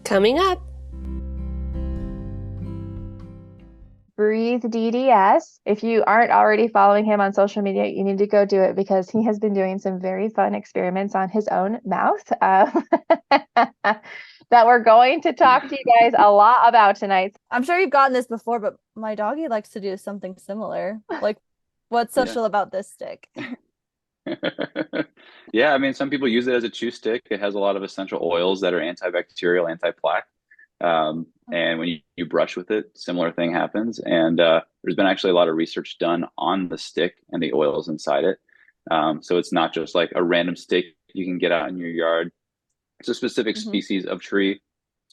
Coming up. Breathe DDS. If you aren't already following him on social media, you need to go do it because he has been doing some very fun experiments on his own mouth that we're going to talk to you guys a lot about tonight. I'm sure you've gotten this before, but my doggy likes to do something similar. Like, what's social about this stick? Yeah, I mean, some people use it as a chew stick. It has a lot of essential oils that are antibacterial, anti-plaque. And when you brush with it, similar thing happens. And there's been actually a lot of research done on the stick and the oils inside it. So it's not just like a random stick you can get out in your yard. It's a specific species of tree.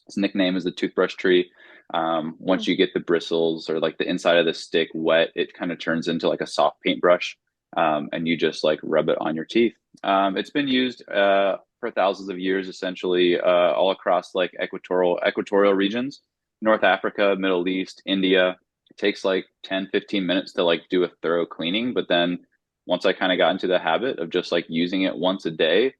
Its nickname is the toothbrush tree. Once you get the bristles or like the inside of the stick wet, it kind of turns into like a soft paintbrush. And you just like rub it on your teeth. It's been used for thousands of years, essentially, all across like equatorial regions, North Africa, Middle East, India. It takes like 10-15 minutes to like do a thorough cleaning. But then once I kind of got into the habit of just like using it once a day,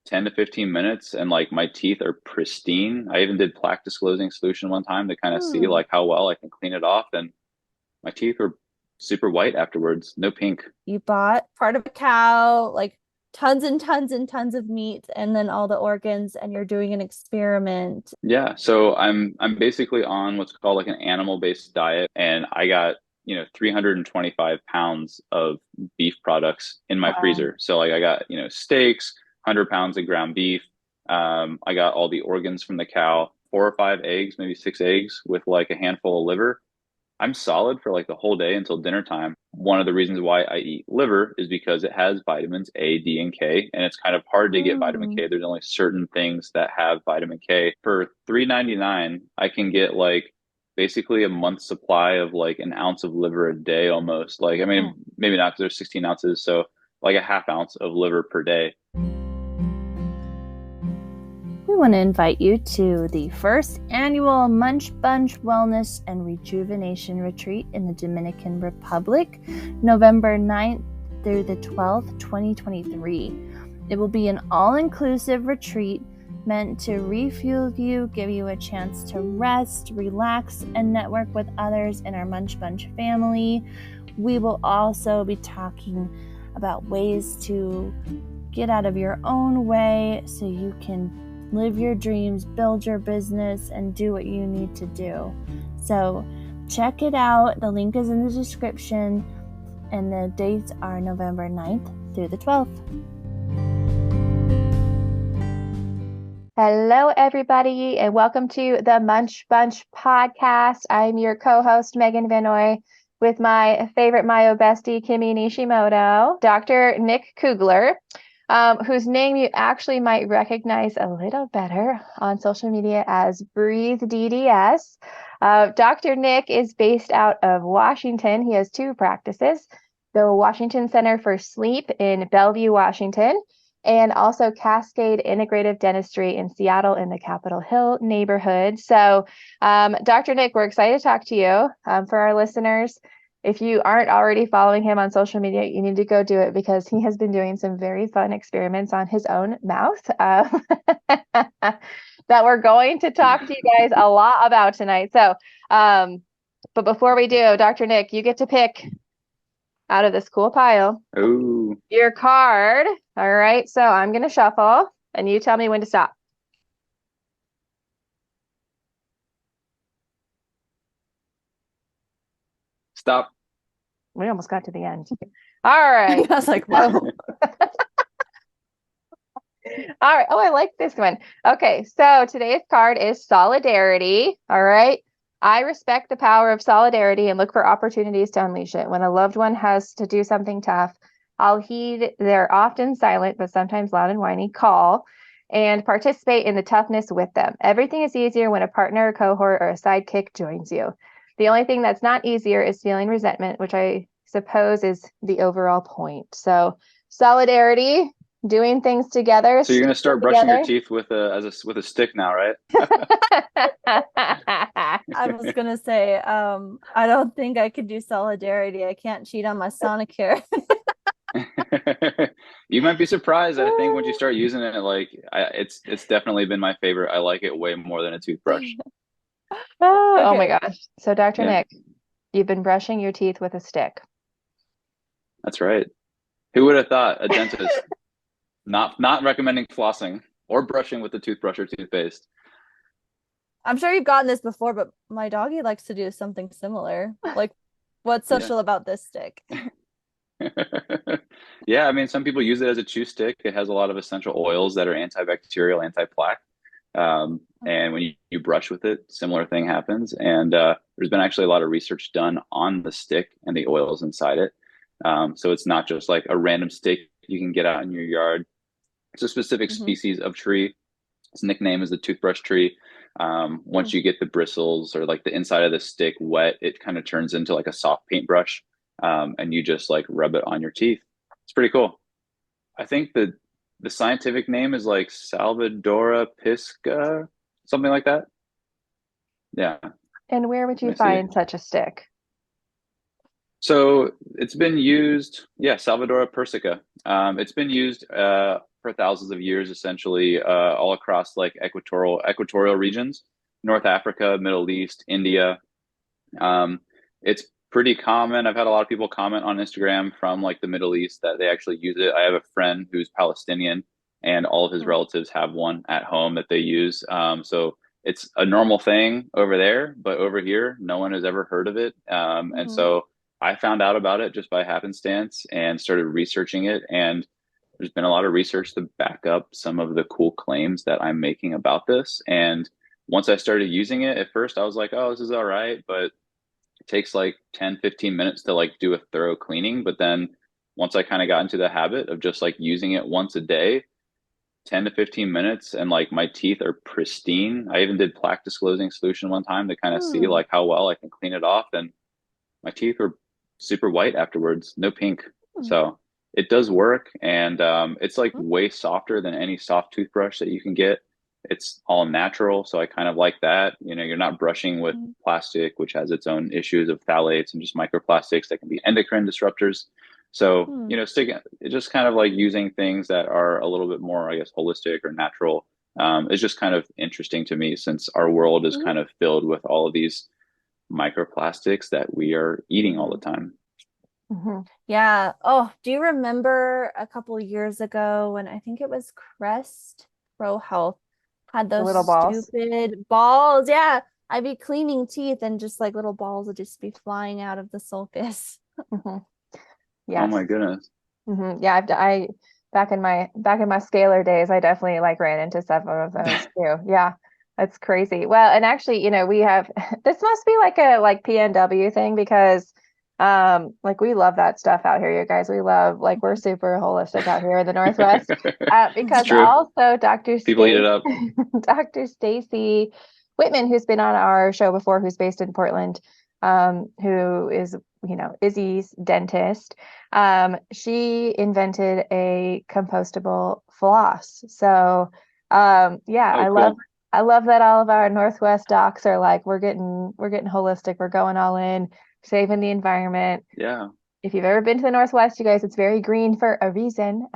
10 to 15 minutes, and like my teeth are pristine. I even did plaque disclosing solution one time to kind of see like how well I can clean it off. And my teeth were super white afterwards, no pink. You bought part of a cow, like tons and tons and tons of meat, and then all the organs, and you're doing an experiment. Yeah, so I'm basically on what's called like an animal-based diet, and I got 325 pounds of beef products in my freezer. So like I got steaks, 100 pounds of ground beef. I got all the organs from the cow, 4 or 5 eggs, maybe 6 eggs with like a handful of liver. I'm solid for like the whole day until dinner time. One of the reasons why I eat liver is because it has vitamins A, D, and K, and it's kind of hard to get vitamin K. There's only certain things that have vitamin K. For $3.99, I can get like basically a month's supply of like an ounce of liver a day almost. Like, I mean, maybe not because there's 16 ounces, so like a half ounce of liver per day. We want to invite you to the first annual Munch Bunch Wellness and Rejuvenation Retreat in the Dominican Republic, November 9th through the 12th, 2023. It will be an all-inclusive retreat meant to refuel you, give you a chance to rest, relax, and network with others in our Munch Bunch family. We will also be talking about ways to get out of your own way so you can live your dreams, build your business, and do what you need to do. So check it out. The link is in the description, and the dates are November 9th through the 12th. Hello, everybody, and welcome to the Munch Bunch podcast. I'm your co-host, Megan Vanoy, with my favorite Mayo bestie, Kimmy Nishimoto, Dr. Nick Koogler, whose name you actually might recognize a little better on social media as Breathe DDS. Dr. Nick is based out of Washington. He has 2 practices, the Washington Center for Sleep in Bellevue, Washington, and also Cascade Integrative Dentistry in Seattle in the Capitol Hill neighborhood. So, Dr. Nick, we're excited to talk to you. For our listeners, if you aren't already following him on social media, you need to go do it because he has been doing some very fun experiments on his own mouth that we're going to talk to you guys a lot about tonight. So, but before we do, Dr. Nick, you get to pick out of this cool pile your card. All right, so I'm going to shuffle and you tell me when to stop. Stop. We almost got to the end. All right. I was like, whoa. All right. Oh, I like this one. Okay, so today's card is solidarity. All right. I respect the power of solidarity and look for opportunities to unleash it. When a loved one has to do something tough, I'll heed their often silent, but sometimes loud and whiny call and participate in the toughness with them. Everything is easier when a partner, a cohort, or a sidekick joins you. The only thing that's not easier is feeling resentment, which I suppose is the overall point. So solidarity, doing things together. So you're going to start brushing your teeth with a stick now, right? I was going to say, I don't think I could do solidarity. I can't cheat on my Sonicare. You might be surprised. I think once you start using it, it's definitely been my favorite. I like it way more than a toothbrush. Oh my Okay. gosh. So, Dr. Yeah, Nick, you've been brushing your teeth with a stick. that's right. Who would have thought a dentist not recommending flossing or brushing with a toothbrush or toothpaste? I'm sure you've gotten this before, but my doggy likes to do something similar. Like, what's Yeah. social about this stick? Yeah, I mean, some people use it as a chew stick. It has a lot of essential oils that are antibacterial, anti-plaque. And when you brush with it, similar thing happens. And there's been actually a lot of research done on the stick and the oils inside it. So it's not just like a random stick you can get out in your yard. It's a specific Mm-hmm. species of tree. Its nickname is the toothbrush tree. Once you get the bristles or like the inside of the stick wet, it kind of turns into like a soft paintbrush, and you just like rub it on your teeth. It's pretty cool. I think the scientific name is like Salvadora pisca, something like that. Yeah, And where would let you me see. find such a stick? So it's been used, yeah, Salvadora persica. It's been used for thousands of years, essentially, all across like equatorial regions, North Africa, Middle East, India. Um, it's pretty common. I've had a lot of people comment on Instagram from like the Middle East that they actually use it. I have a friend who's Palestinian, and all of his relatives have one at home that they use. So it's a normal thing over there, but over here, no one has ever heard of it. And Mm-hmm. so I found out about it just by happenstance and started researching it. And there's been a lot of research to back up some of the cool claims that I'm making about this. And once I started using it, at first I was like, oh, this is all right. But it takes like 10, 15 minutes to like do a thorough cleaning. But then once I kind of got into the habit of just like using it once a day, 10 to 15 minutes, and like my teeth are pristine. I even did plaque disclosing solution one time to kind of see Hmm. like how well I can clean it off. And my teeth were super white afterwards, no pink. So it does work. And it's like way softer than any soft toothbrush that you can get. It's all natural. So I kind of like that. You know, you're not brushing with Mm-hmm. plastic, which has its own issues of phthalates and just microplastics that can be endocrine disruptors. So, you know, just kind of like using things that are a little bit more, I guess, holistic or natural. Is just kind of interesting to me since our world is kind of filled with all of these microplastics that we are eating all the time. Mm-hmm. Yeah. Oh, do you remember a couple years ago when I think it was Crest Pro Health had The those little balls. stupid balls? Yeah. I'd be cleaning teeth and just like little balls would just be flying out of the sulcus. Mm-hmm. Oh Yes. my goodness. Mm-hmm. Yeah, back in my scalar days, I definitely like ran into several of those too. Yeah, that's crazy. Well, and actually, we have this must be like a PNW thing because like we love that stuff out here, you guys. We love like we're super holistic out here in the Northwest. It's Because true. also Dr. People eat it Stacy up. Dr. Stacy Whitman, who's been on our show before, who's based in Portland, who is, Izzy's dentist. She invented a compostable floss. So, yeah, Oh, I love cool. I love that all of our Northwest docs are like, we're getting holistic, we're going all in, saving the environment. Yeah. If you've ever been to the Northwest, you guys, it's very green for a reason.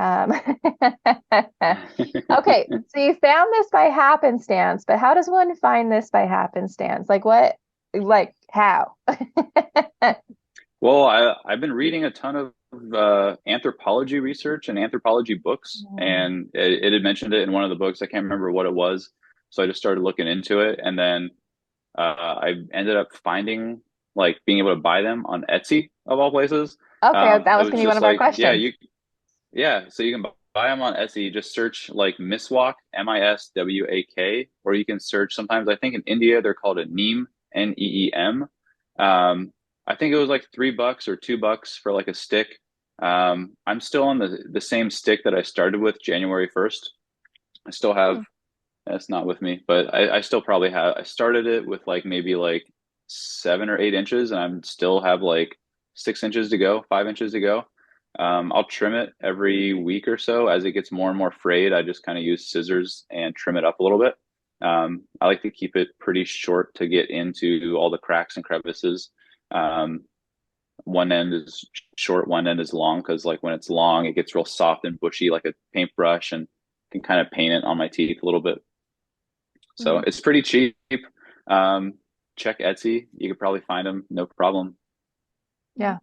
Okay, so you found this by happenstance, but how does one find this by happenstance? Like what, like how? Well, I've been reading a ton of anthropology research and anthropology books, Mm. and it had mentioned it in one of the books. I can't remember what it was, so I just started looking into it, and then I ended up finding like being able to buy them on Etsy of all places. Okay, that It was was gonna be one just of our like, questions. so you can buy them on Etsy. Just search like Miswak, Miswak, or you can search. Sometimes I think in India they're called a neem, Neem. I think it was like $3 or $2 for like a stick. I'm still on the same stick that I started with January 1st. I still have. That's not with me, but I still probably have. I started it with like maybe like 7 or 8 inches, and I'm still have like 6 inches to go, 5 inches to go. I'll trim it every week or so as it gets more and more frayed. I just kind of use scissors and trim it up a little bit. I like to keep it pretty short to get into all the cracks and crevices. Um, One end is short, one end is long, because like when it's long, it gets real soft and bushy like a paintbrush, and can kind of paint it on my teeth a little bit. So Mhm. it's pretty cheap. Um, Check Etsy. You could probably find them, no problem. Yeah.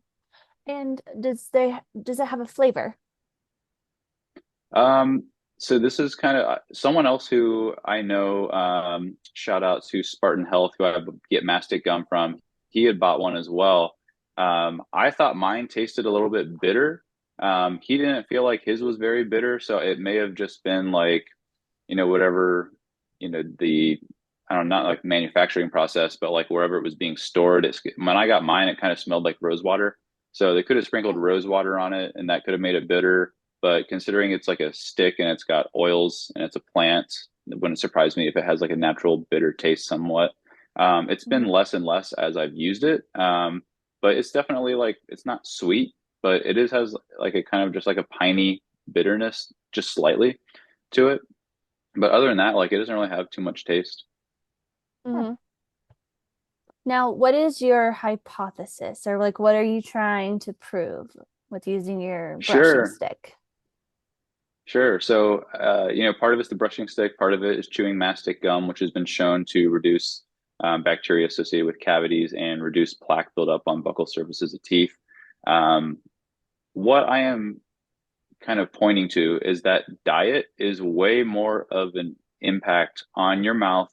And does it have a flavor? Um, so this is kind of someone else who I know. Shout out to Spartan Health, who I get mastic gum from. He had bought one as well. I thought mine tasted a little bit bitter. He didn't feel like his was very bitter, so it may have just been like, whatever, the I don't know, not like manufacturing process, but like wherever it was being stored. When I got mine, it kind of smelled like rose water. So they could have sprinkled rose water on it, and that could have made it bitter. But considering it's like a stick and it's got oils and it's a plant, it wouldn't surprise me if it has like a natural bitter taste somewhat. It's been Mhm. less and less as I've used it. But it's definitely like, it's not sweet, but it is has like a kind of just like a piney bitterness, just slightly to it. But other than that, like it doesn't really have too much taste. Mhm. Now, what is your hypothesis, or like what are you trying to prove with using your brushing Sure, stick? sure. So, part of it's the brushing stick, part of it is chewing mastic gum, which has been shown to reduce bacteria associated with cavities and reduce plaque buildup on buccal surfaces of teeth. Um, what I am kind of pointing to is that diet is way more of an impact on your mouth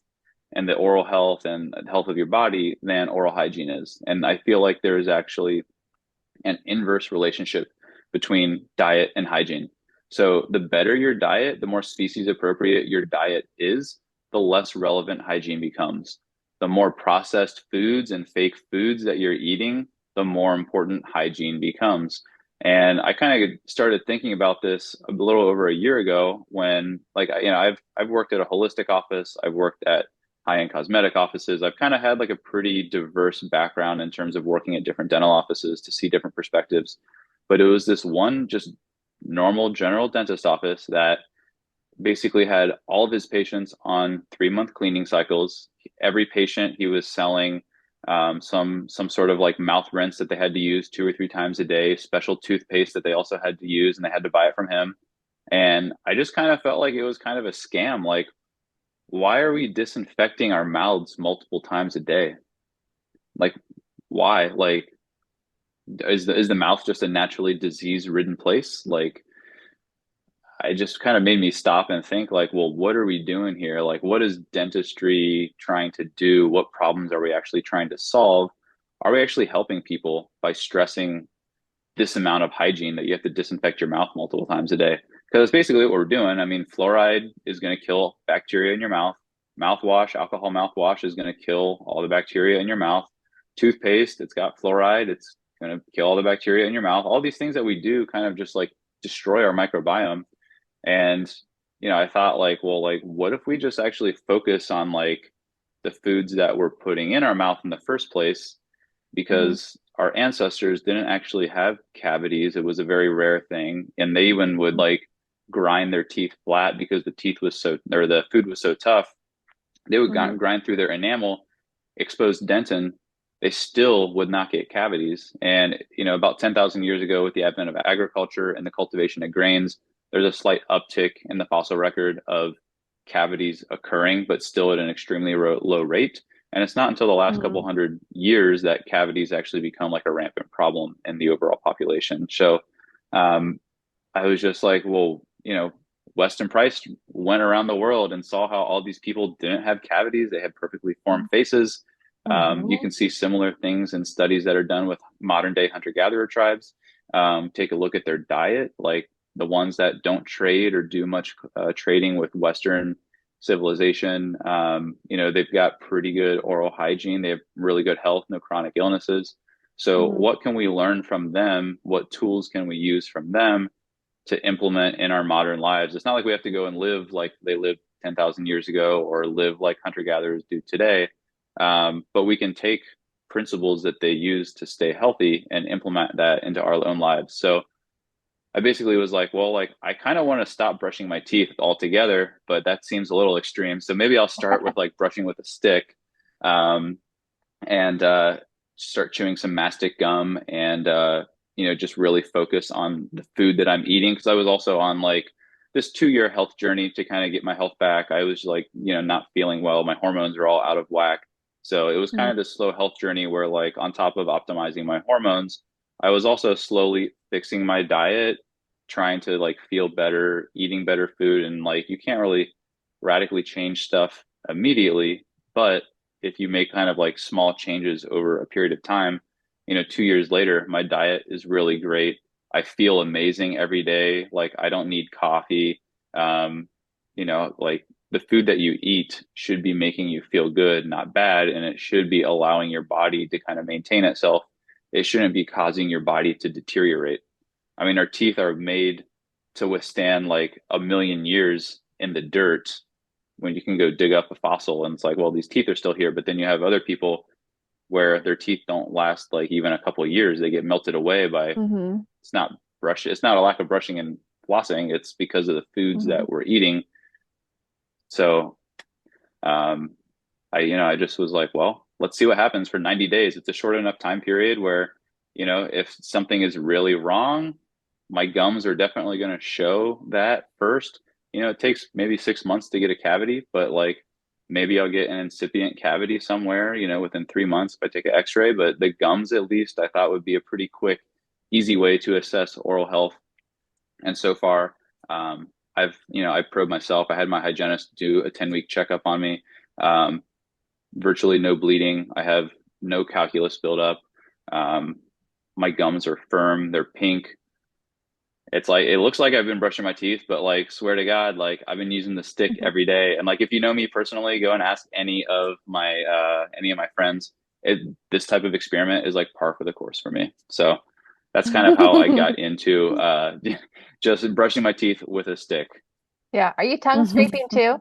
and the oral health and the health of your body than oral hygiene is. And I feel like there is actually an inverse relationship between diet and hygiene. So the better your diet, the more species appropriate your diet is, the less relevant hygiene becomes. The more processed foods and fake foods that you're eating, the more important hygiene becomes. And I kind of started thinking about this a little over a year ago when, like, I've worked at a holistic office, I've worked at high-end cosmetic offices. I've kind of had like a pretty diverse background in terms of working at different dental offices to see different perspectives. But it was this one just normal general dentist office that basically had all of his patients on 3-month cleaning cycles. Every patient he was selling some sort of like mouth rinse that they had to use 2 or 3 times a day, special toothpaste that they also had to use, and they had to buy it from him. And I just kind of felt like it was kind of a scam. Like, why are we disinfecting our mouths multiple times a day? Like, why? Like, is the mouth just a naturally disease ridden place? Like, I just kind of made me stop and think, like, well, what are we doing here? Like, what is dentistry trying to do? What problems are we actually trying to solve? Are we actually helping people by stressing this amount of hygiene that you have to disinfect your mouth multiple times a day? Because that's basically what we're doing. I mean, fluoride is going to kill bacteria in your mouth. Mouthwash, alcohol mouthwash is going to kill all the bacteria in your mouth. Toothpaste, it's got fluoride. It's going to kill all the bacteria in your mouth. All these things that we do kind of just like destroy our microbiome. And, I thought like, well, like, what if we just actually focus on like the foods that we're putting in our mouth in the first place? Mhm. Because our ancestors didn't actually have cavities. It was a very rare thing. And they even would like grind their teeth flat because the teeth was so, or the food was so tough. They would Mhm. grind through their enamel, expose dentin. They still would not get cavities. And, about 10,000 years ago, with the advent of agriculture and the cultivation of grains, there's a slight uptick in the fossil record of cavities occurring, but still at an extremely low rate. And it's not until the last couple Mhm. hundred years that cavities actually become like a rampant problem in the overall population. So um, I was just like, well, Weston Price went around the world and saw how all these people didn't have cavities. They had perfectly formed faces. You Mhm. can see similar things in studies that are done with modern day hunter gatherer tribes. Take a look at their diet, like the ones that don't trade or do much trading with Western civilization. They've got pretty good oral hygiene. They have really good health, no chronic illnesses. So, Mhm. what can we learn from them? What tools can we use from them to implement in our modern lives? It's not like we have to go and live like they lived 10,000 years ago or live like hunter gatherers do today. But we can take principles that they use to stay healthy and implement that into our own lives. So I basically was like, well, like I kind of want to stop brushing my teeth altogether, but that seems a little extreme. So maybe I'll start with like brushing with a stick. Um, and start chewing some mastic gum and just really focus on the food that I'm eating. Because I was also on like this 2-year health journey to kind of get my health back. I was like, not feeling well. My hormones are all out of whack. So it was kind of this slow health journey where like on top of optimizing my hormones, I was also slowly fixing my diet, trying to like feel better, eating better food. And like you can't really radically change stuff immediately, but if you make kind of like small changes over a period of time, 2 years later, my diet is really great. I feel amazing every day. Like I don't need coffee. Like the food that you eat should be making you feel good, not bad. And it should be allowing your body to kind of maintain itself. It shouldn't be causing your body to deteriorate. I mean, our teeth are made to withstand like a million years in the dirt when you can go dig up a fossil and it's like, well, these teeth are still here. But then you have other people where their teeth don't last like even a couple of years. They get melted away by Mm-hmm. it's not a lack of brushing and flossing. It's because of the foods Mm-hmm. that we're eating. So I just was like, well, let's see what happens for 90 days. It's a short enough time period where, if something is really wrong, my gums are definitely going to show that first. It takes maybe 6 months to get a cavity, but like maybe I'll get an incipient cavity somewhere, within 3 months if I take an x-ray. But the gums, at least, I thought would be a pretty quick, easy way to assess oral health. And so far, I've probed myself. I had my hygienist do a 10-week checkup on me. Um, Virtually no bleeding. I have no calculus buildup. Um, my gums are firm. They're pink. It's like it looks like I've been brushing my teeth, but like swear to God, like I've been using the stick every day. And like if you know me personally, go and ask any of my friends. This type of experiment is like par for the course for me. So that's kind of how I got into just brushing my teeth with a stick. Yeah. Are you tongue scraping too?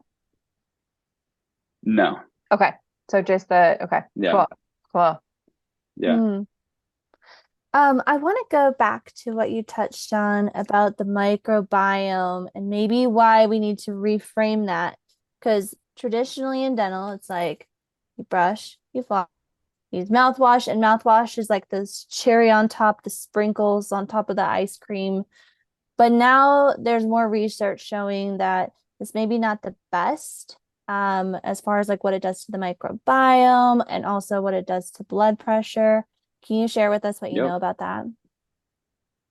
No. Okay. So just okay. Yeah. Cool. Cool. Yeah. I want to go back to what you touched on about the microbiome and maybe why we need to reframe that. Because traditionally in dental, it's like you brush, you floss, use mouthwash, and mouthwash is like this cherry on top, the sprinkles on top of the ice cream. But now there's more research showing that it's maybe not the best, as far as like what it does to the microbiome and also what it does to blood pressure. Can you share with us what you Yep. know about that?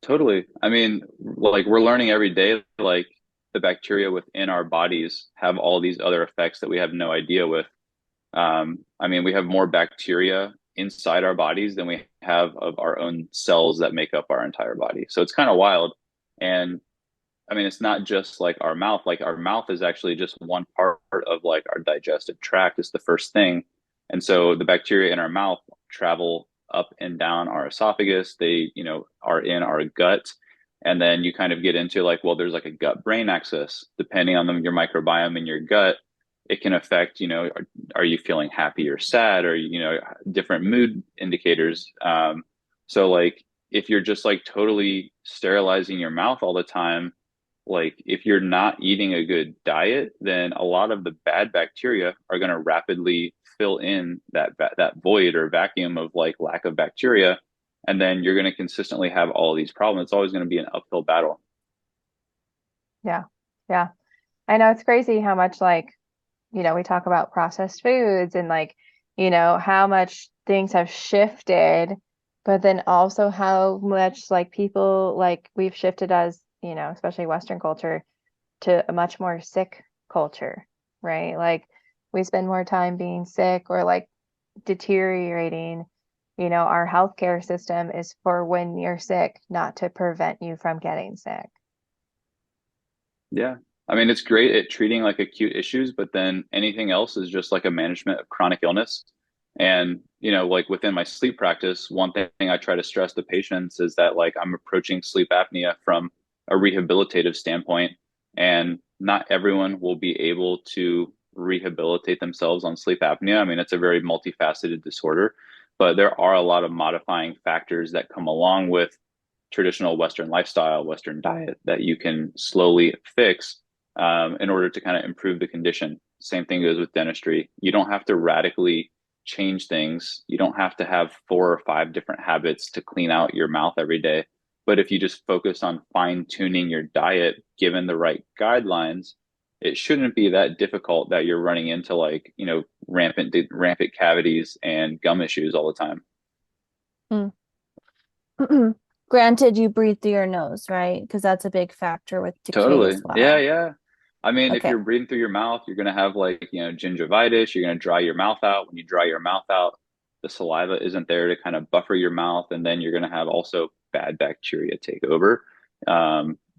Totally. I mean, like we're learning every day, like the bacteria within our bodies have all these other effects that we have no idea with. I mean, we have more bacteria inside our bodies than we have of our own cells that make up our entire body. So it's kind of wild. And I mean, it's not just like our mouth is actually just one part of like our digestive tract. It's the first thing. And so the bacteria in our mouth travel up and down our esophagus. They, are in our gut. And then you kind of get into like, well, there's like a gut brain axis, depending on your microbiome in your gut. It can affect, are you feeling happy or sad or, different mood indicators. So like, if you're just like totally sterilizing your mouth all the time, like if you're not eating a good diet, then a lot of the bad bacteria are going to rapidly fill in that void or vacuum of like lack of bacteria, and then you're going to consistently have all these problems. It's always going to be an uphill battle. Yeah. Yeah. I know it's crazy how much like, we talk about processed foods and like, how much things have shifted, but then also how much like people like we've shifted as, especially Western culture to a much more sick culture, right? Like we spend more time being sick or like deteriorating. Our healthcare system is for when you're sick, not to prevent you from getting sick. Yeah. I mean, it's great at treating like acute issues, but then anything else is just like a management of chronic illness. And, like within my sleep practice, one thing I try to stress to patients is that like I'm approaching sleep apnea from a rehabilitative standpoint, and not everyone will be able to rehabilitate themselves on sleep apnea. I mean, it's a very multifaceted disorder, but there are a lot of modifying factors that come along with traditional Western lifestyle, Western diet that you can slowly fix in order to kind of improve the condition. Same thing goes with dentistry. You don't have to radically change things. You don't have to have 4 or 5 different habits to clean out your mouth every day. But if you just focus on fine tuning your diet, given the right guidelines, it shouldn't be that difficult that you're running into like, rampant cavities and gum issues all the time. Granted, you breathe through your nose, right? Because that's a big factor with decay Totally. as Yeah, well. yeah. I mean, if Okay. you're breathing through your mouth, you're going to have like, gingivitis. You're going to dry your mouth out. When you dry your mouth out, the saliva isn't there to kind of buffer your mouth. And then you're going to have also bad bacteria take over.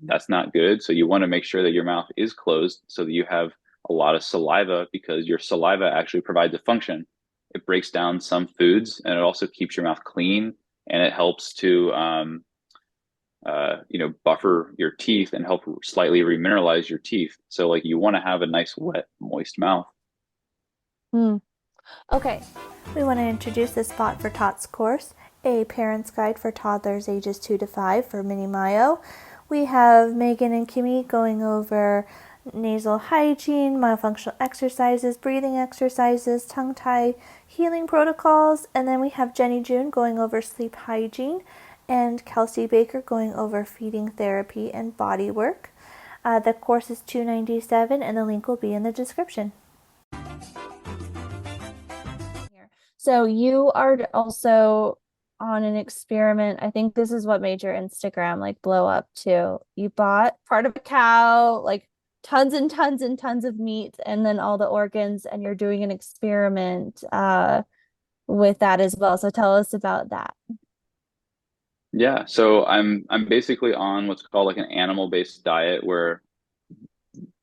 That's not good. So you want to make sure that your mouth is closed so that you have a lot of saliva because your saliva actually provides a function. It breaks down some foods and it also keeps your mouth clean and it helps to, buffer your teeth and help slightly remineralize your teeth. So like you want to have a nice, wet, moist mouth. Hmm. Okay. We want to introduce the Spot for Tots course, a parent's guide for toddlers ages 2 to 5 for Mini Mayo. We have Megan and Kimmy going over nasal hygiene, myofunctional exercises, breathing exercises, tongue tie healing protocols, and then we have Jenny June going over sleep hygiene and Kelsey Baker going over feeding therapy and body work. The course is $297 and the link will be in the description. So you are also on an experiment. I think this is what made your Instagram like blow up too. You bought part of a cow, like tons and tons and tons of meat, and then all the organs, and you're doing an experiment with that as well. So tell us about that. Yeah, so I'm basically on what's called like an animal-based diet where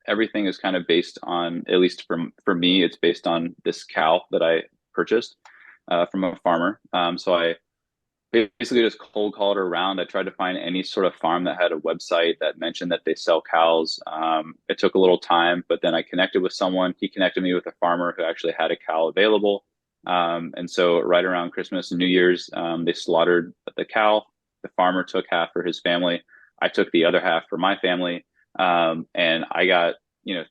everything is kind of based on, at least for me, it's based on this cow that I purchased from a farmer. So I basically just cold called around. I tried to find any sort of farm that had a website that mentioned that they sell cows. It took a little time, but then I connected with someone. He connected me with a farmer who actually had a cow available. And so right around Christmas and New Year's, they slaughtered the cow. The farmer took half for his family. I took the other half for my family. And I got,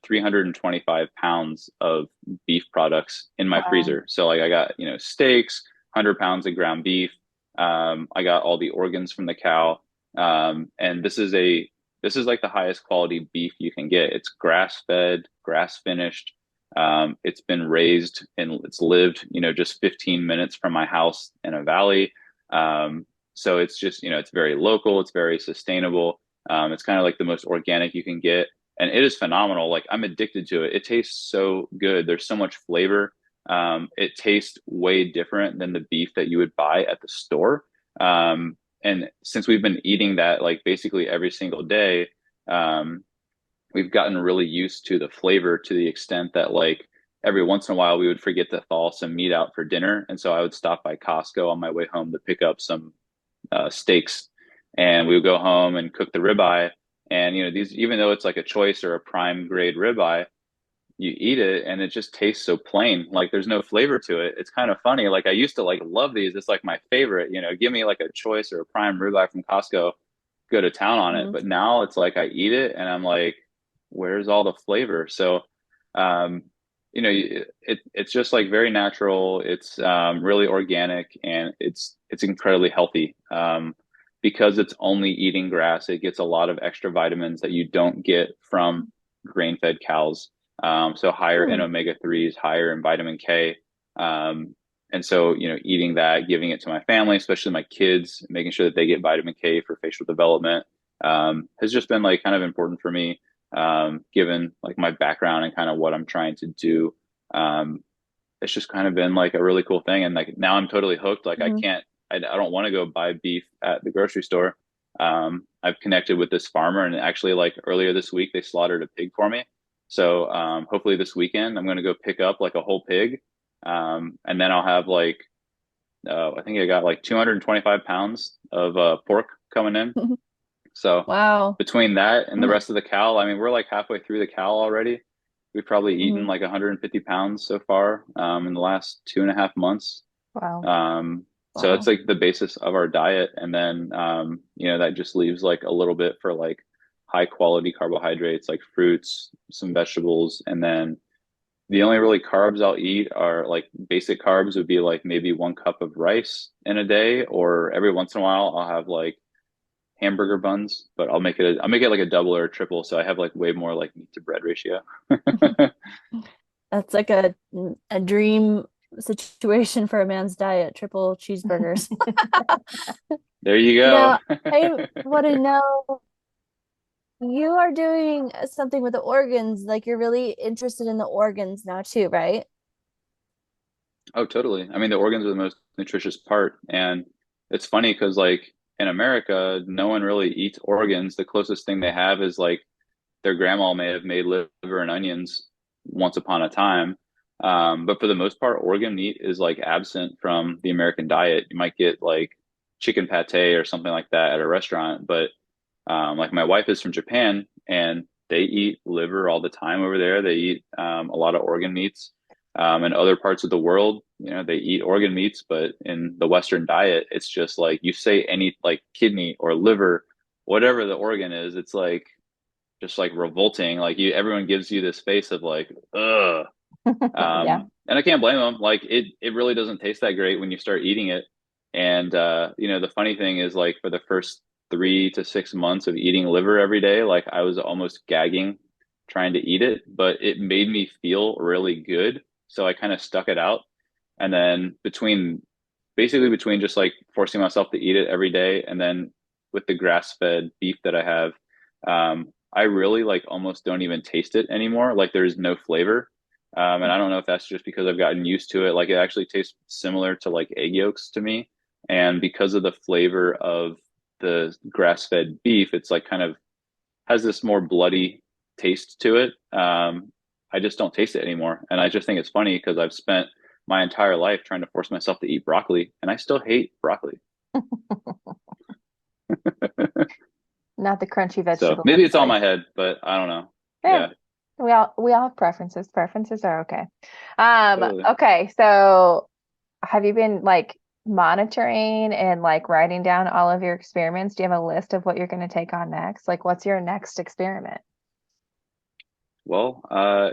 325 pounds of beef products in my Wow. freezer. So like I got, steaks, 100 pounds of ground beef. I got all the organs from the cow. And this is like the highest quality beef you can get. It's grass fed, grass finished. It's been raised and it's lived, just 15 minutes from my house in a valley. So it's just, it's very local. It's very sustainable. It's kind of like the most organic you can get. And it is phenomenal. Like I'm addicted to it. It tastes so good. There's so much flavor. It tastes way different than the beef that you would buy at the store. And since we've been eating that like basically every single day, we've gotten really used to the flavor to the extent that like every once in a while we would forget to thaw some meat out for dinner. And so I would stop by Costco on my way home to pick up some steaks and we would go home and cook the ribeye. And, these, even though it's like a choice or a prime grade ribeye, you eat it and it just tastes so plain. Like there's no flavor to it. It's kind of funny. Like I used to like love these. It's like my favorite, give me like a choice or a prime ribeye from Costco, go to town on it. Mhm. But now it's like I eat it and I'm like, where's all the flavor? So, um, it's just like very natural. It's really organic and it's incredibly healthy. Because it's only eating grass, it gets a lot of extra vitamins that you don't get from grain-fed cows. So higher in Hmm. omega-3s, higher in vitamin K. And so, eating that, giving it to my family, especially my kids, making sure that they get vitamin K for facial development, has just been like kind of important for me, given like my background and kind of what I'm trying to do. Um, it's just kind of been like a really cool thing. And like now I'm totally hooked. Like Mhm. I don't want to go buy beef at the grocery store. I've connected with this farmer and actually like earlier this week, they slaughtered a pig for me. So hopefully this weekend I'm going to go pick up like a whole pig. And then I'll have like, I think I got like 225 pounds of pork coming in. So Wow. between that and the Mhm. rest of the cow, I mean, we're like halfway through the cow already. We've probably eaten Mhm. like 150 pounds so far in the last 2.5 months. Wow. So that's Wow. like the basis of our diet. And then, that just leaves like a little bit for like high quality carbohydrates, like fruits, some vegetables, and then, The only really carbs I'll eat are like basic carbs would be like maybe 1 cup of rice in a day, or every once in a while I'll have like hamburger buns, but I'll make it like a double or a triple, so I have like way more like meat to bread ratio. That's like a dream situation for a man's diet, triple cheeseburgers. There you You go. know, I want to know, you are doing something with the organs, like you're really interested in the organs now too, right? Oh, totally. I mean, the organs are the most nutritious part. And it's funny because, like, in America, no one really eats organs. The closest thing they have is like their grandma may have made liver and onions once upon a time. But for the most part, organ meat is like absent from the American diet. You might get like chicken pate or something like that at a restaurant. But like my wife is from Japan and they eat liver all the time over there. They eat a lot of organ meats. In other parts of the world, you know, they eat organ meats, but in the Western diet, it's just like you say any like kidney or liver, whatever the organ is, it's like just like revolting. Like everyone gives you this face of like, ugh. Yeah. And I can't blame them. Like it really doesn't taste that great when you start eating it. And you know, the funny thing is like for the first 3 to 6 months of eating liver every day, like I was almost gagging trying to eat it, but it made me feel really good. So I kind of stuck it out. And then basically between just like forcing myself to eat it every day and then with the grass-fed beef that I have, I really like almost don't even taste it anymore. Like there's no flavor. And I don't know if that's just because I've gotten used to it. Like it actually tastes similar to like egg yolks to me. And because of the flavor of the grass-fed beef, it's like kind of has this more bloody taste to it. I just don't taste it anymore. And I just think it's funny because I've spent my entire life trying to force myself to eat broccoli, and I still hate broccoli. Not the crunchy So vegetable maybe it's all inside. my head, but I don't know. Yeah, Yeah, we all have preferences. Preferences are okay. totally. Okay, so have you been like monitoring and like writing down all of your experiments? Do you have a list of what you're going to take on next? Like, what's your next experiment? Well,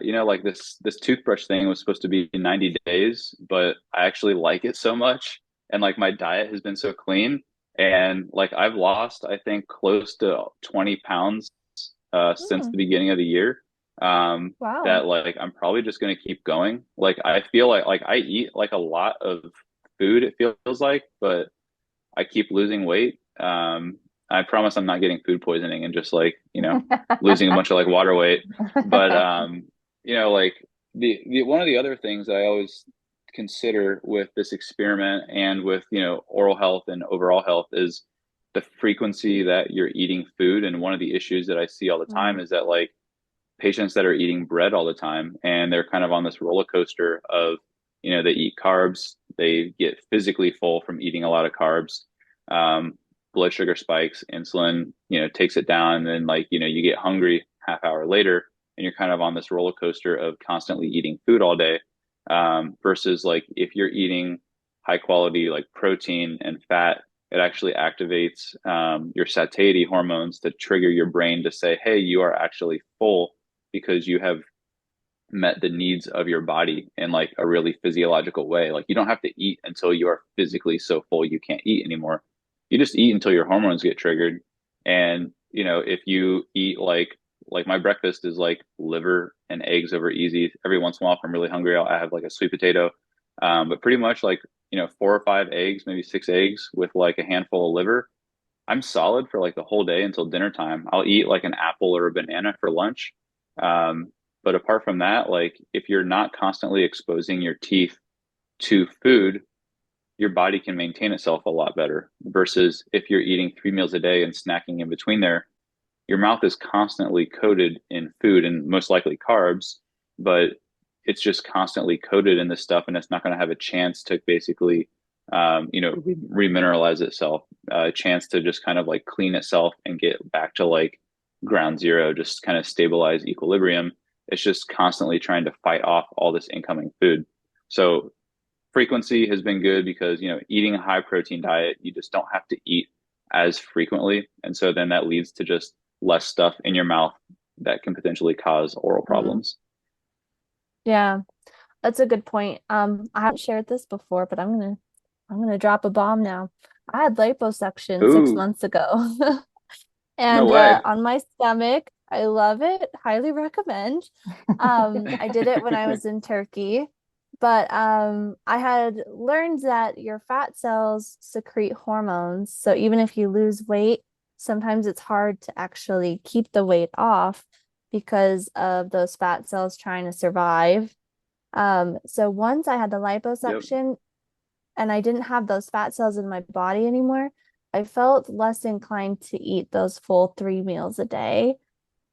you know, like this toothbrush thing was supposed to be 90 days, but I actually like it so much, and like my diet has been so clean, and like I've lost, I think, close to 20 pounds since Hmm, the beginning of the year. wow. That like I'm probably just gonna keep going. Like I feel like I eat like a lot of food, it feels like, but I keep losing weight. I promise I'm not getting food poisoning and just like, you know, losing a bunch of like water weight. But you know, like the one of the other things that I always consider with this experiment and with, you know, oral health and overall health is the frequency that you're eating food. And one of the issues that I see all the time Mm, is that like patients that are eating bread all the time and they're kind of on this roller coaster of, you know, they eat carbs, they get physically full from eating a lot of carbs, um, blood sugar spikes, insulin, you know, takes it down, and then like, you know, you get hungry half hour later and you're kind of on this roller coaster of constantly eating food all day, versus like if you're eating high quality like protein and fat, it actually activates your satiety hormones to trigger your brain to say, hey, you are actually full because you have met the needs of your body in like a really physiological way. Like you don't have to eat until you are physically so full you can't eat anymore. You just eat until your hormones get triggered. And you know, if you eat like my breakfast is like liver and eggs over easy. Every once in a while, if I'm really hungry, I have like a sweet potato. But pretty much like, you know, 4 or 5 eggs, maybe 6 eggs with like a handful of liver. I'm solid for like the whole day until dinner time. I'll eat like an apple or a banana for lunch. Um, but apart from that, like if you're not constantly exposing your teeth to food, your body can maintain itself a lot better versus if you're eating 3 meals a day and snacking in between there, your mouth is constantly coated in food and most likely carbs, but it's just constantly coated in this stuff and it's not going to have a chance to basically, you know, remineralize itself, a chance to just kind of like clean itself and get back to like ground zero, just kind of stabilize equilibrium. It's just constantly trying to fight off all this incoming food. So frequency has been good because, you know, eating a high protein diet, you just don't have to eat as frequently. And so then that leads to just less stuff in your mouth that can potentially cause oral Mhm. problems. Yeah, that's a good point. I haven't shared this before, but I'm gonna drop a bomb now. I had liposuction six Ooh, months ago. no And way. on my stomach, I love it. Highly recommend. I did it when I was in Turkey, but I had learned that your fat cells secrete hormones. So even if you lose weight, sometimes it's hard to actually keep the weight off because of those fat cells trying to survive. So once I had the Yep. liposuction, and I didn't have those fat cells in my body anymore, I felt less inclined to eat those full 3 meals a day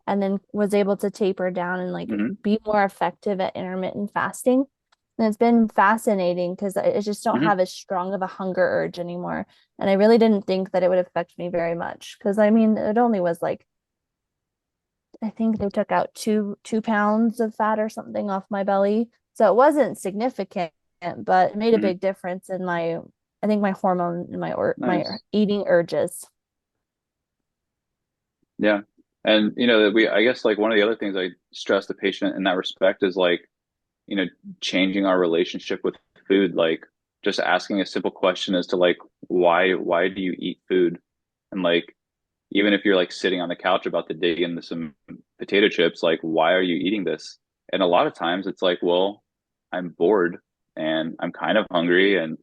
and then was able to taper down and like Hmm. be more effective at intermittent fasting. And it's been fascinating because I just don't Hmm. have as strong of a hunger urge anymore. And I really didn't think that it would affect me very much because I mean, it only was like, I think they took out two pounds of fat or something off my belly. So it wasn't significant, but it made a Hmm. big difference in my, I think my hormone and my Nice. eating urges. Yeah. And that I guess like one of the other things I stress the patient in that respect is like, you know, changing our relationship with food, like just asking a simple question as to like why do you eat food? And like even if you're like sitting on the couch about to dig into some potato chips, like why are you eating this? And a lot of times it's like, well, I'm bored and I'm kind of hungry, and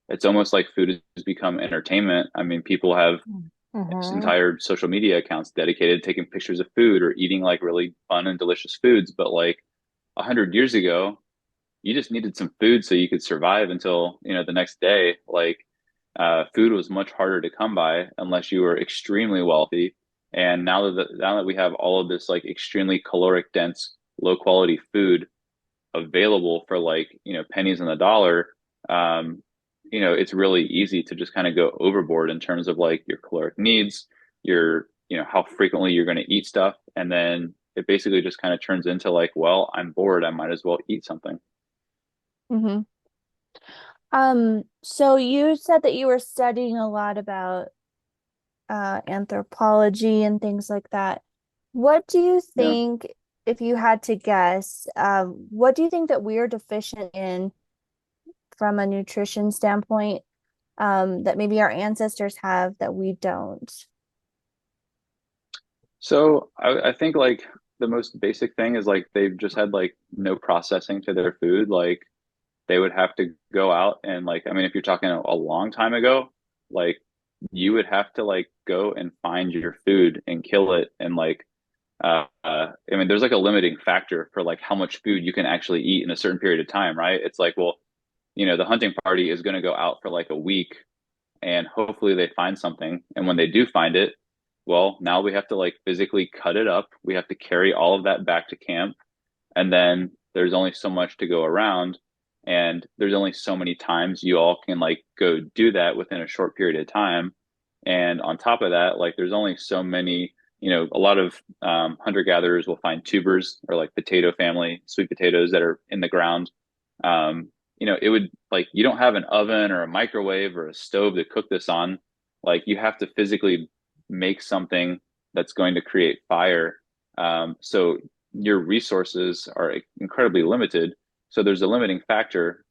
it's almost like food has become entertainment. I mean, people have Mm-hmm. entire social media accounts dedicated to taking pictures of food or eating like really fun and delicious foods. But like 100 years ago, you just needed some food so you could survive until the next day. Like food was much harder to come by unless you were extremely wealthy. And now that we have all of this like extremely caloric dense, low quality food available for like pennies on the dollar, um, it's really easy to just kind of go overboard in terms of like your caloric needs, your how frequently you're going to eat stuff, and then it basically just kind of turns into like, well, I'm bored, I might as well eat something. Hmm. So you said that you were studying a lot about anthropology and things like that. What do you Yeah. think, if you had to guess, what do you think that we're deficient in from a nutrition standpoint, that maybe our ancestors have that we don't? So I think like the most basic thing is like they've just had like no processing to their food. Like they would have to go out and like, I mean, if you're talking a long time ago, like you would have to like go and find your food and kill it. And like, I mean, there's like a limiting factor for like how much food you can actually eat in a certain period of time, right? It's like, well, the hunting party is going to go out for like a week and hopefully they find something. And when they do find it, well, now we have to like physically cut it up. We have to carry all of that back to camp. And then there's only so much to go around. And there's only so many times you all can like go do that within a short period of time. And on top of that, like there's only so many, a lot of hunter gatherers will find tubers or like potato family, sweet potatoes that are in the ground. Um, it would like you don't have an oven or a microwave or a stove to cook this on. Like you have to physically make something that's going to create fire. So your resources are incredibly limited. So there's a limiting factor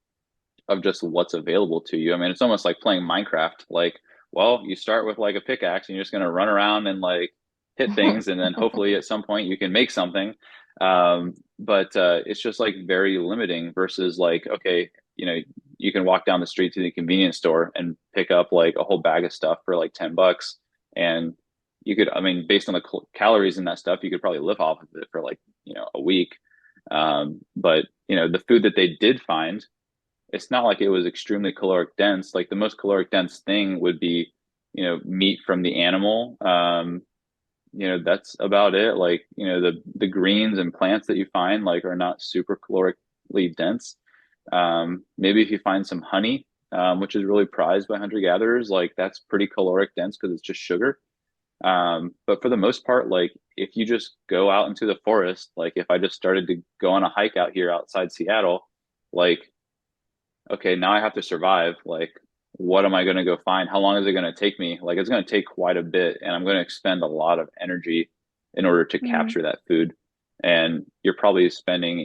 of just what's available to you. I mean, it's almost like playing Minecraft. Like, well, you start with like a pickaxe and you're just going to run around and like hit things, and then hopefully at some point you can make something. But it's just like very limiting versus like, okay, you can walk down the street to the convenience store and pick up like a whole bag of stuff for like $10, and you could, I mean, based on the calories in that stuff, you could probably live off of it for like a week. But the food that they did find, it's not like it was extremely caloric dense. Like the most caloric dense thing would be, meat from the animal. That's about it. Like, the greens and plants that you find like are not super calorically dense. Maybe if you find some honey, which is really prized by hunter gatherers, like that's pretty caloric dense because it's just sugar. But for the most part, like if you just go out into the forest, like if I just started to go on a hike out here outside Seattle, like okay, now I have to survive. Like, what am I going to go find? How long is it going to take me? Like, it's going to take quite a bit, and I'm going to expend a lot of energy in order to Mm. capture that food. And you're probably spending,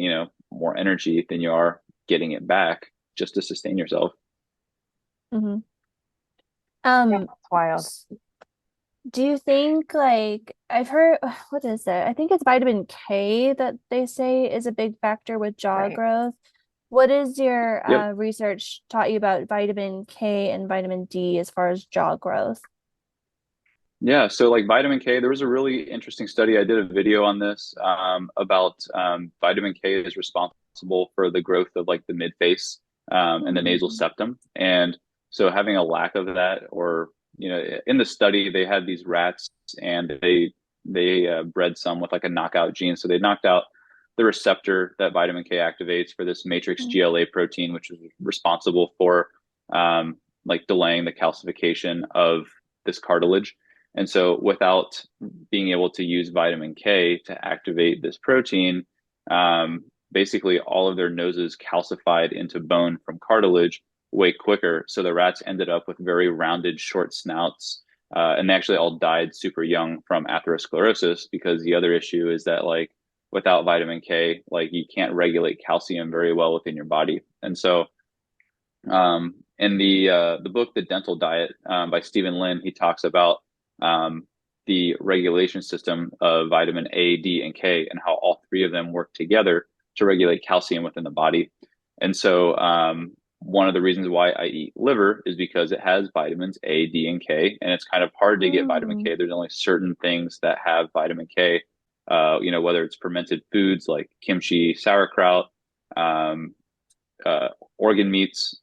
more energy than you are getting it back just to sustain yourself. Mm-hmm. Yeah, that's wild. Do you think like I've heard what is it? I think it's vitamin K that they say is a big factor with jaw Right. growth. What is your Yep. research taught you about vitamin K and vitamin D as far as jaw growth? Yeah, so like vitamin K, there was a really interesting study. I did a video on this about vitamin K is responsible for the growth of like the mid face and the nasal Hmm. septum. And so having a lack of that, or in the study, they had these rats and they bred some with like a knockout gene. So they knocked out the receptor that vitamin K activates for this matrix GLA protein, which is responsible for like delaying the calcification of this cartilage. And so, without being able to use vitamin K to activate this protein, basically all of their noses calcified into bone from cartilage way quicker. So the rats ended up with very rounded, short snouts, and they actually all died super young from atherosclerosis because the other issue is that like without vitamin K, like you can't regulate calcium very well within your body. And so, in the book The Dental Diet by Stephen Lin, he talks about um, the regulation system of vitamin A, D, and K, and how all three of them work together to regulate calcium within the body. And so, one of the reasons why I eat liver is because it has vitamins A, D, and K, and it's kind of hard to get vitamin Mm. K. There's only certain things that have vitamin K. Whether it's fermented foods like kimchi, sauerkraut, um, organ meats,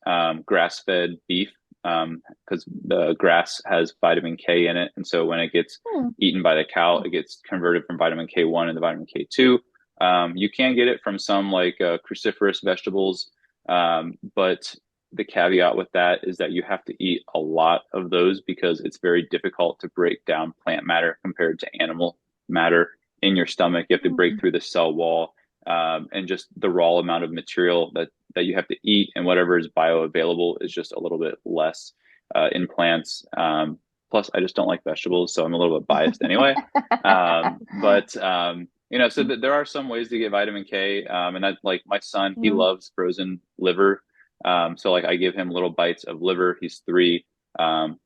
grass-fed beef, because the grass has vitamin K in it, and so when it gets Hmm. eaten by the cow, it gets converted from vitamin K1 into vitamin K2. You can get it from some like cruciferous vegetables, but the caveat with that is that you have to eat a lot of those because it's very difficult to break down plant matter compared to animal matter in your stomach. You have to break through the cell wall, and just the raw amount of material that you have to eat and whatever is bioavailable is just a little bit less in plants. Plus, I just don't like vegetables, so I'm a little bit biased anyway. So there are some ways to get vitamin K, and that like my son, he Mm. loves frozen liver. So like I give him little bites of liver. He's 3.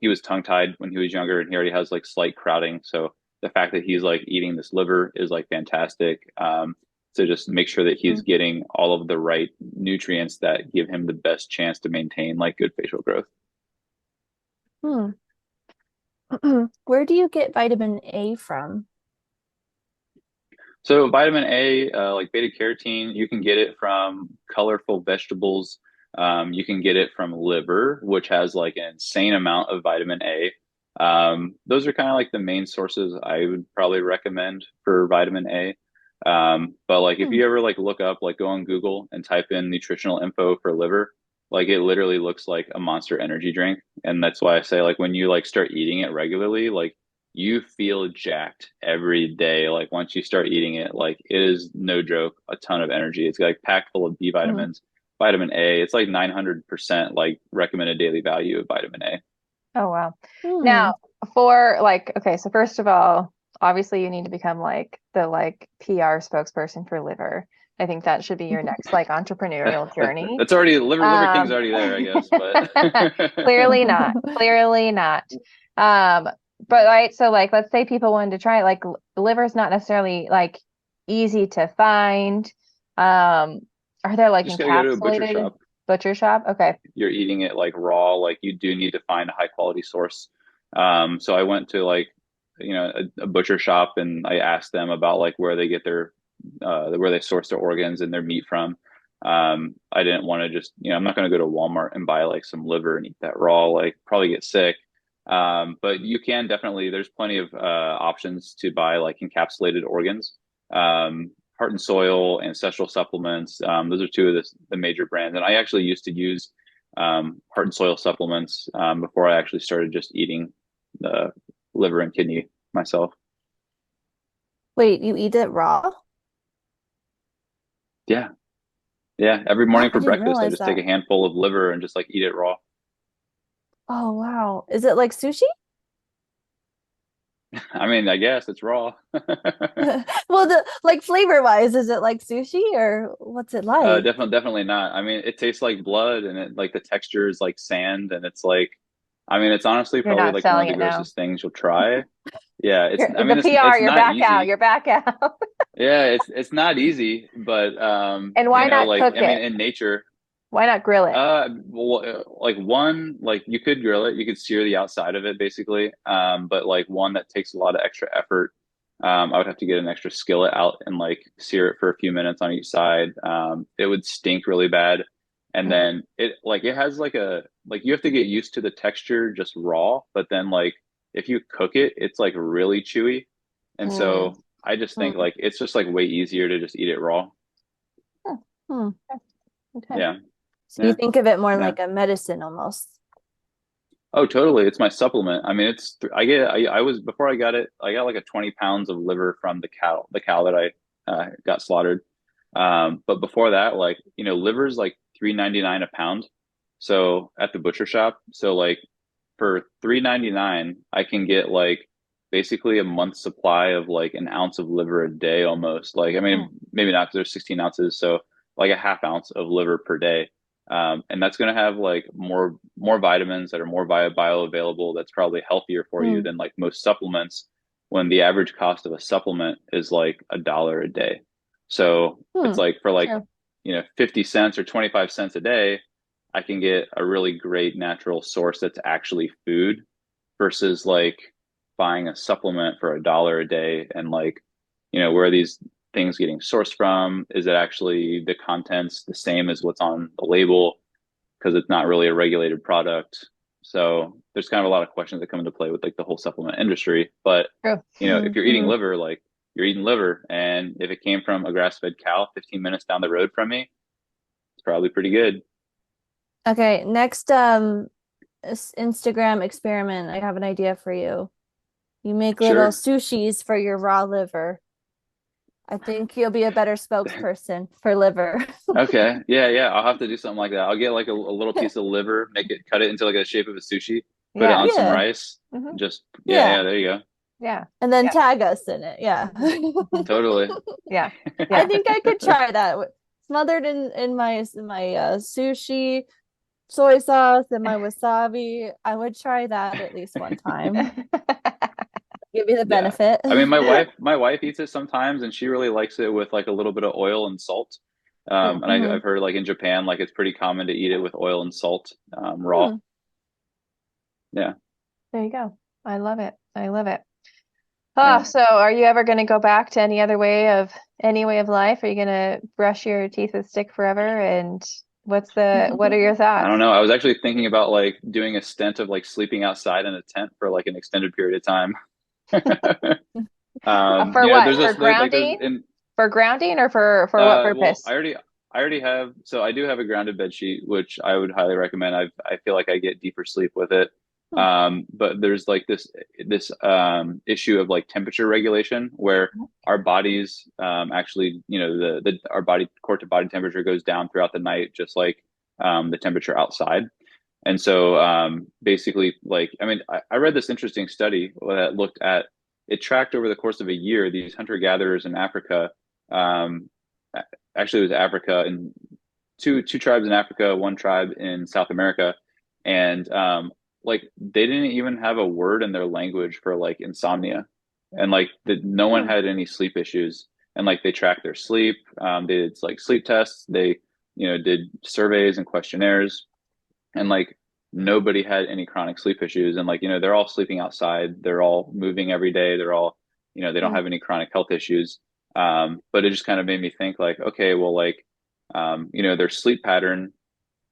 He was tongue tied when he was younger, and he already has like slight crowding. So the fact that he's like eating this liver is like fantastic. To just make sure that he's getting all of the right nutrients that give him the best chance to maintain like good facial growth. Hmm. Where do you get vitamin A from? So vitamin A, like beta carotene, you can get it from colorful vegetables. You can get it from liver, which has like an insane amount of vitamin A. Those are kind of like the main sources I would probably recommend for vitamin A. But like if Hmm. you ever like look up, like go on Google and type in nutritional info for liver, like it literally looks like a Monster energy drink. And that's why I say like when you like start eating it regularly, like you feel jacked every day. Like once you start eating it, like it is no joke, a ton of energy. It's like packed full of B Hmm. vitamins, vitamin A. It's like 900% like recommended daily value of vitamin A. Oh, wow. Hmm. Now, for like, okay, so first of all, obviously you need to become like the like PR spokesperson for liver. I think that should be your next like entrepreneurial journey. That's already Liver King's Um, already there, I guess, but clearly not. Clearly not. Um, but right, so like let's say people wanted to try it, like liver's not necessarily like easy to find. Are there like just gotta go to a butcher encapsulated shop. butcher shop? Okay. You're eating it like raw, like you do need to find a high quality source. So I went to like, a butcher shop and I asked them about like where they get their, where they source their organs and their meat from. I didn't want to just, I'm not going to go to Walmart and buy like some liver and eat that raw, like probably get sick. But you can definitely, there's plenty of options to buy like encapsulated organs. Heart and Soil, Ancestral supplements. Those are two of the major brands. And I actually used to use Heart and Soil supplements before I actually started just eating the liver and kidney myself. Wait, you eat it raw? Yeah. Yeah. Every Wow, morning I for didn't breakfast, I realize just take a that. handful of liver and just like eat it raw. Oh, wow. Is it like sushi? I mean, I guess it's raw. Well, the like flavor wise, is it like sushi or what's it like? Definitely not. I mean, it tastes like blood, and it like the texture is like sand, and it's like, I mean, it's honestly You're probably not like one of selling the it now. grossest things you'll try. Yeah, I The mean, PR, it's you're not back out. easy. You're back out. Yeah, it's not easy, but And why not like cook I mean, it? in nature, Why not grill it? like one, like you could grill it, you could sear the outside of it basically. But like one that takes a lot of extra effort. I would have to get an extra skillet out and like sear it for a few minutes on each side. It would stink really bad. And Mm, then it has like like you have to get used to the texture just raw, but then like if you cook it, it's like really chewy. And mm, so I just think mm. like it's just like way easier to just eat it raw. Hmm. Okay. Yeah. So you Yeah. think of it more Yeah. like a medicine almost. Oh, totally. It's my supplement. I mean, I was, before I got it, I got like a 20 pounds of liver from the cow that I got slaughtered. But before that, like, liver's like 3.99 a pound. So at the butcher shop. So like for 3.99, I can get like basically a month's supply of like an ounce of liver a day almost. Like, I Mm, mean, maybe not because there's 16 ounces. So like a half ounce of liver per day. And that's going to have like more vitamins that are more bioavailable. That's probably healthier for you Mm. than like most supplements. When the average cost of a supplement is like $1 a day, so Hmm. it's like for like true. 50 cents or 25 cents a day, I can get a really great natural source that's actually food versus like buying a supplement for $1 a day. And like, where are these things getting sourced from? Is it actually the contents the same as what's on the label? Because it's not really a regulated product. So there's kind of a lot of questions that come into play with like the whole supplement industry. But True. if you're eating Mm-hmm. liver, like you're eating liver, and if it came from a grass-fed cow 15 minutes down the road from me, it's probably pretty good. Okay, next Instagram experiment. I have an idea for you. You make little Sure. sushis for your raw liver. I think you'll be a better spokesperson for liver. Okay. Yeah, yeah. I'll have to do something like that. I'll get like a little piece of liver, cut it into like the shape of a sushi, put it Yeah. on some Yeah, rice. Hmm. Just yeah, yeah. yeah. There you go. Yeah. And then Yeah. tag us in it. Yeah. Mhm. Totally. Yeah. I Yeah. think I could try that. Smothered in my sushi, soy sauce, and my wasabi. I would try that at least one time. Give you the Yeah. benefit. I mean, my wife eats it sometimes, and she really likes it with like a little bit of oil and salt. Mm, And Hmm. I've heard like in Japan, like it's pretty common to eat it with oil and salt, raw. Hmm. Yeah. there you go. I love it. I love it. Oh, Yeah. so are you ever going to go back to any way of life? Are you going to brush your teeth with stick forever? And what are your I don't thoughts? know. I was actually thinking about like doing a stint of like sleeping outside in a tent for like an extended period of time. For what? There's this like there's in For grounding or for what well, purpose? I already have, so I do have a grounded bed sheet, which I would highly recommend. I feel like I get deeper sleep with it. Hmm. But there's like this issue of like temperature regulation where our bodies actually, the our body core to body temperature goes down throughout the night, just like the temperature outside. And so basically, like, I mean, I read this interesting study that looked at, it tracked over the course of a year these hunter gatherers in Africa. Um, Actually, it was Africa, and two tribes in Africa, one tribe in South America, and like they didn't even have a word in their language for like insomnia, and like no one Hmm. had any sleep issues, and like they tracked their sleep. They did like sleep tests. They did surveys and questionnaires, and like nobody had any chronic sleep issues, and like they're all sleeping outside, they're all moving every day, they're all they don't Hmm. have any chronic health issues. But it just kind of made me think like, okay, well, like their sleep pattern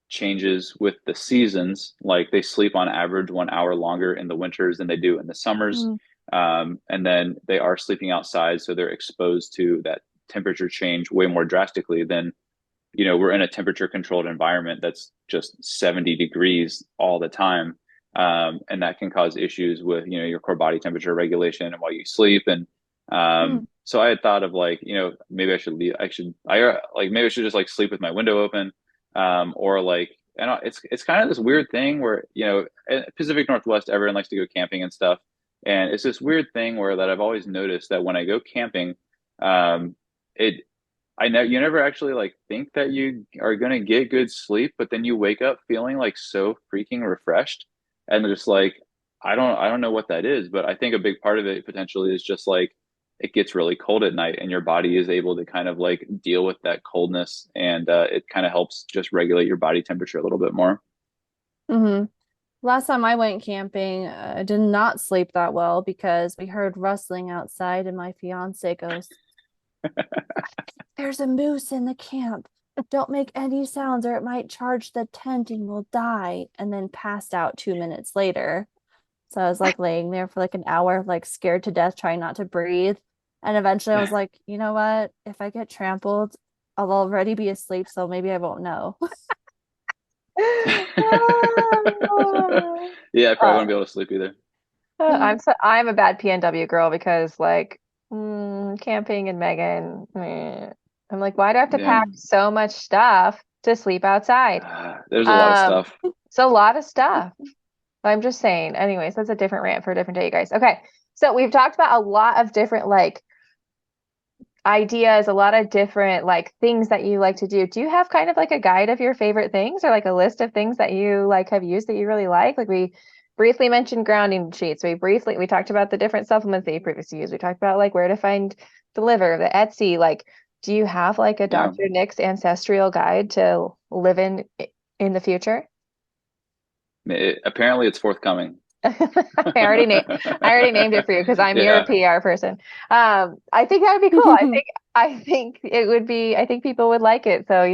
changes with the seasons. Like they sleep on average 1 hour longer in the winters than they do in the summers. Hmm. And then they are sleeping outside, so they're exposed to that temperature change way more drastically than we're in a temperature controlled environment that's just 70 degrees all the time. And that can cause issues with, your core body temperature regulation and while you sleep. And Hmm. so I had thought of like, maybe I should leave, maybe I should just like sleep with my window open. Or like, and it's kind of this weird thing where, in Pacific Northwest, everyone likes to go camping and stuff. And it's this weird thing where that I've always noticed that when I go camping, um, it I know you never actually like think that you are gonna get good sleep, but then you wake up feeling like so freaking refreshed, and just like I don't know what that is, but I think a big part of it potentially is just like it gets really cold at night, and your body is able to kind of like deal with that coldness, and it kind of helps just regulate your body temperature a little bit more. Hmm. Last time I went camping, I did not sleep that well because we heard rustling outside, and my fiance goes, "There's a moose in the camp. Don't make any sounds or it might charge the tent and we'll die." And then passed out 2 minutes later. So I was like laying there for like an hour, like scared to death, trying not to breathe. And eventually I was like, you know what? If I get trampled, I'll already be asleep, so maybe I won't know. Yeah, I probably Uh, wouldn't be able to sleep either. I'm a bad PNW girl because like camping and Megan, I'm like, why do I have to Yeah, pack so much stuff to sleep outside? there's a lot of Um, stuff. it's a lot of stuff. I'm just saying. Anyways, that's a different rant for a different day, you guys. Okay. So we've talked about a lot of different like ideas, a lot of different like things that you like to do. Do you have kind of like a guide of your favorite things or like a list of things that you like have used that you really like? Like we briefly mentioned grounding sheets. We talked about the different supplements that you previously used. We talked about like where to find the liver, the Etsy. Like, do you have like a Yeah. Dr. Nick's ancestral guide to live in the future? Apparently it's forthcoming. I already named it for you because I'm your Yeah, PR person. I think that would be cool. I think it would be, I think people would like it. So,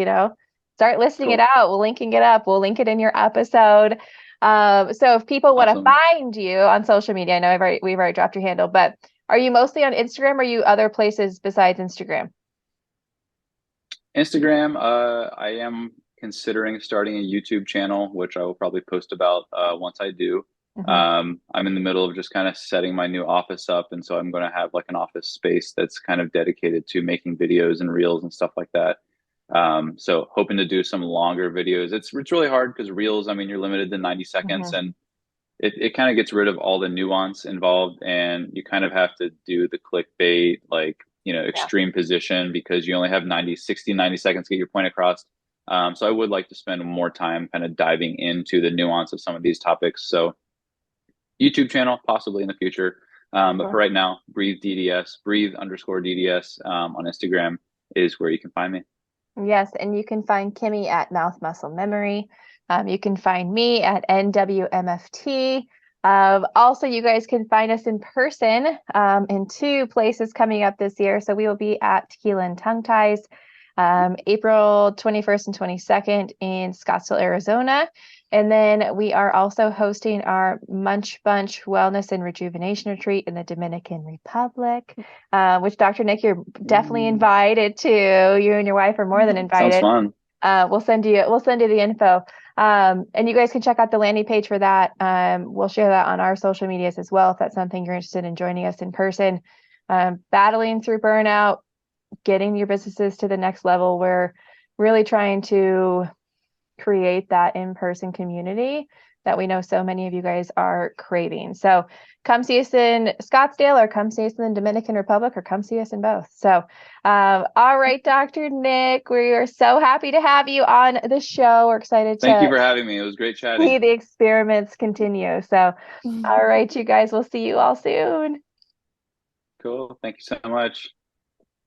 start listing it cool. out. We'll linking it up. We'll link it in your episode. So if people want to Awesome. find you on social media, I know we've already dropped your handle, but are you mostly on Instagram or are you other places besides Instagram? Instagram, I am considering starting a YouTube channel, which I will probably post about once I do. Hmm. I'm in the middle of just kind of setting my new office up, and so I'm going to have like an office space that's kind of dedicated to making videos and reels and stuff like that. So hoping to do some longer videos. It's really hard because reels, I mean, you're limited to 90 seconds, Hmm. and it kind of gets rid of all the nuance involved, and you kind of have to do the clickbait, like, Yeah. extreme position because you only have 90 seconds to get your point across. So I would like to spend more time kind of diving into the nuance of some of these topics. So YouTube channel, possibly in the future. But for Sure. right now, breathe DDS, breathe underscore DDS on Instagram is where you can find me. Yes, and you can find Kimmy at Mouth Muscle Memory. You can find me at NWMFT. Also, you guys can find us in person in two places coming up this year. So we will be at Tequila and Tongue Ties April 21st and 22nd in Scottsdale, Arizona. And then we are also hosting our Munch Bunch Wellness and Rejuvenation Retreat in the Dominican Republic, which Dr. Nick, you're definitely Ooh, invited to. You and your wife are more than sounds invited. fun. We'll send you the info. And you guys can check out the landing page for that. We'll share that on our social medias as well if that's something you're interested in joining us in person. Battling through burnout, getting your businesses to the next level. We're really trying to create that in-person community that we know so many of you guys are craving. So come see us in Scottsdale or come see us in the Dominican Republic or come see us in both. So, all right, Dr. Nick, we are so happy to have you on the show. We're excited Thank you to for having me. It was great chatting. see the experiments continue. So, all right, you guys, we'll see you all soon. Cool. Thank you so much.